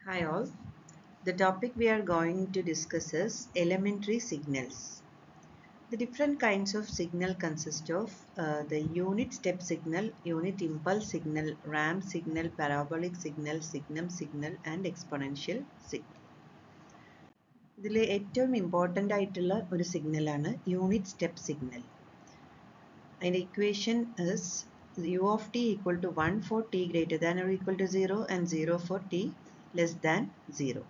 Hi all. The topic we are going to discuss is elementary signals. The different kinds of signal consist of the unit step signal, unit impulse signal, ramp signal, parabolic signal, signum signal and exponential signal. ഇതിൽ ഏറ്റവും important ആയിട്ടുള്ള ഒരു സിഗ്നലാണ് unit step signal. അതിൻ്റെ equation is u of t equal to 1 for t greater than or equal to 0 and 0 for t less than 0.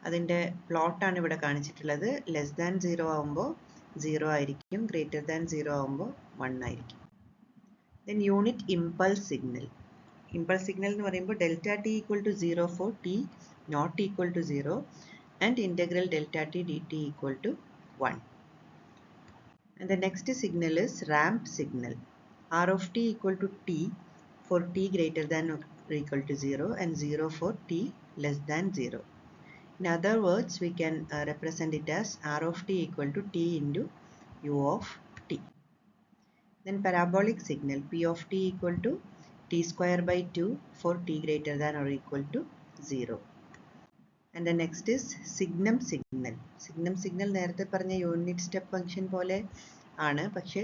അതിൻ്റെ പ്ലോട്ടാണ് ഇവിടെ കാണിച്ചിട്ടുള്ളത്. Less than 0 ആകുമ്പോൾ 0 ആയിരിക്കും, ഗ്രേറ്റർ ദാൻ 0 ആകുമ്പോൾ 1 ആയിരിക്കും. Then unit impulse signal. Impulse signal എന്ന് പറയുമ്പോൾ delta t equal to 0 for t not equal to 0 and integral delta t d t equal to 1. And the next signal is ramp signal. R of t equal to t for t greater than or equal to 0 and 0 for t less than 0. In other words, we can represent it as R of t equal to t into u of t. Then parabolic signal P of t equal to t square by 2 for t greater than or equal to 0. And the next is signum signal. Signum signal നേരത്തെ പറഞ്ഞ unit step function പോലെ ആണ്, പക്ഷേ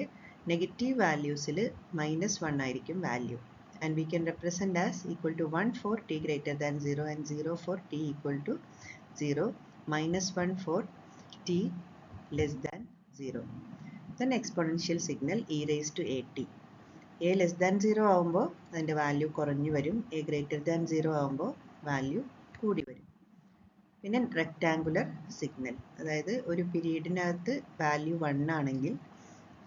negative വാല്യൂസിൽ -1 ആയിരിക്കും value. And we can represent as equal to 1 for t greater than 0 and 0 for t equal to 0, -1 for t less than 0. Then exponential signal e raised to at. a less than 0 ആകുമ്പോൾ അതിൻ്റെ value കുറഞ്ഞു വരും, a greater than 0 ആകുമ്പോൾ value കൂടി വരും. പിന്നെ rectangular signal, അതായത് ഒരു പീരീഡിനകത്ത് വാല്യൂ 1 ആണെങ്കിൽ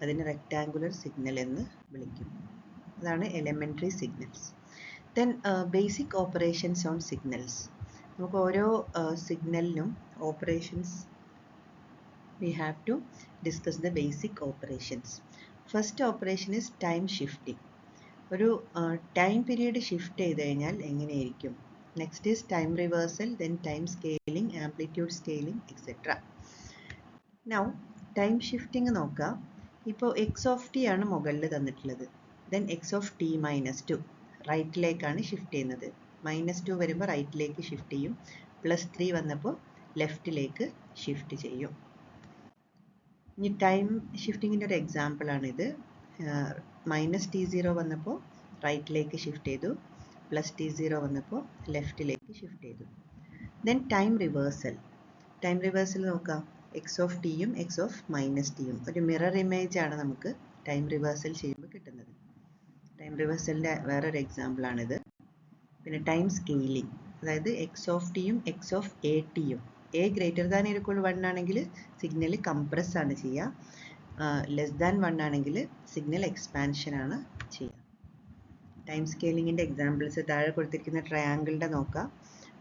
അതിന് റെക്റ്റാങ്കുലർ സിഗ്നൽ എന്ന് വിളിക്കും. അതാണ് elementary signals. Then basic operations on signals. നമുക്ക് ഓരോ സിഗ്നലിനും operations we have to discuss the basic operations. First operation is time shifting. ഒരു ടൈം പീരീഡ് ഷിഫ്റ്റ് ചെയ്ത് കഴിഞ്ഞാൽ എങ്ങനെയായിരിക്കും? Next is time reversal, then time scaling, amplitude scaling etcetera. Now time shifting നോക്കാം. ഇപ്പോൾ x of t ആണ് മുകളിൽ തന്നിട്ടുള്ളത്. Then x of t -2 റൈറ്റിലേക്കാണ് ഷിഫ്റ്റ് ചെയ്യുന്നത്. -2 വരുമ്പോൾ റൈറ്റിലേക്ക് ഷിഫ്റ്റ് ചെയ്യും, +3 വന്നപ്പോൾ ലെഫ്റ്റിലേക്ക് ഷിഫ്റ്റ് ചെയ്യും. ഇനി ടൈം ഷിഫ്റ്റിങ്ങിൻ്റെ ഒരു എക്സാമ്പിളാണിത്. -t0 വന്നപ്പോൾ റൈറ്റിലേക്ക് ഷിഫ്റ്റ് ചെയ്തു, +t0 വന്നപ്പോൾ ലെഫ്റ്റിലേക്ക് ഷിഫ്റ്റ് ചെയ്തു. Then time reversal. Time reversal നോക്കാം. എക്സ് ഓഫ് ടിയും എക്സ് ഓഫ് -tയും ഒരു മിറർ ഇമേജ് ആണ് നമുക്ക് ടൈം റിവേഴ്സൽ ചെയ്യുമ്പോൾ കിട്ടുന്നത്. ടൈം റിവേഴ്സലിൻ്റെ വേറൊരു എക്സാമ്പിളാണിത്. പിന്നെ ടൈം സ്കെയിലിംഗ്, അതായത് എക്സ് ഓഫ് ടിയും എക്സ് ഓഫ് എ ടിയും എ ഗ്രേറ്റർ ദാൻ ഈക്വൽ 1 ആണെങ്കിൽ സിഗ്നൽ കംപ്രസ് ആണ് ചെയ്യുക, ലെസ് ദാൻ 1 ആണെങ്കിൽ സിഗ്നൽ എക്സ്പാൻഷൻ ആണ് ചെയ്യുക. ടൈം സ്കെയിലിങ്ങിൻ്റെ എക്സാമ്പിൾസ് താഴെ കൊടുത്തിരിക്കുന്ന ട്രയാങ്കിളിൻ്റെ നോക്കാം.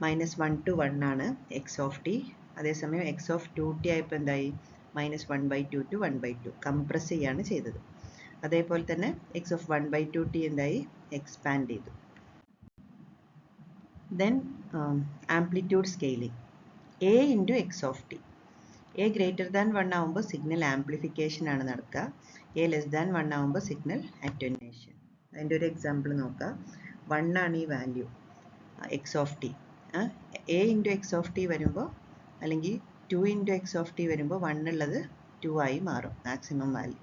-1 to 1 ആണ് എക്സ് ഓഫ് ടി, അതേസമയം എക്സ് ഓഫ് 2t ആയപ്പോൾ എന്തായി? -1/2 to 1/2 കംപ്രസ് ചെയ്യാണ് ചെയ്തത്. അതേപോലെ തന്നെ എക്സ് ഓഫ് 1/2t എന്തായി? എക്സ്പാൻഡ് ചെയ്തു. Then amplitude scaling. a into X of T. A greater than 1 ആകുമ്പോൾ സിഗ്നൽ ആംപ്ലിഫിക്കേഷൻ ആണ് നടക്കുക, എ ലെസ് ദാൻ 1 ആകുമ്പോൾ സിഗ്നൽ അറ്റൻവേഷൻ. അതിൻ്റെ ഒരു എക്സാമ്പിൾ നോക്കാം. 1 ആണ് ഈ value X of T. A into X of T വരുമ്പോൾ, അല്ലെങ്കിൽ 2 ഇൻറ്റു എക്സ് ഓഫ് ടി വരുമ്പോൾ 1 ഉള്ളത് 2 ആയി മാറും മാക്സിമം വാല്യൂ.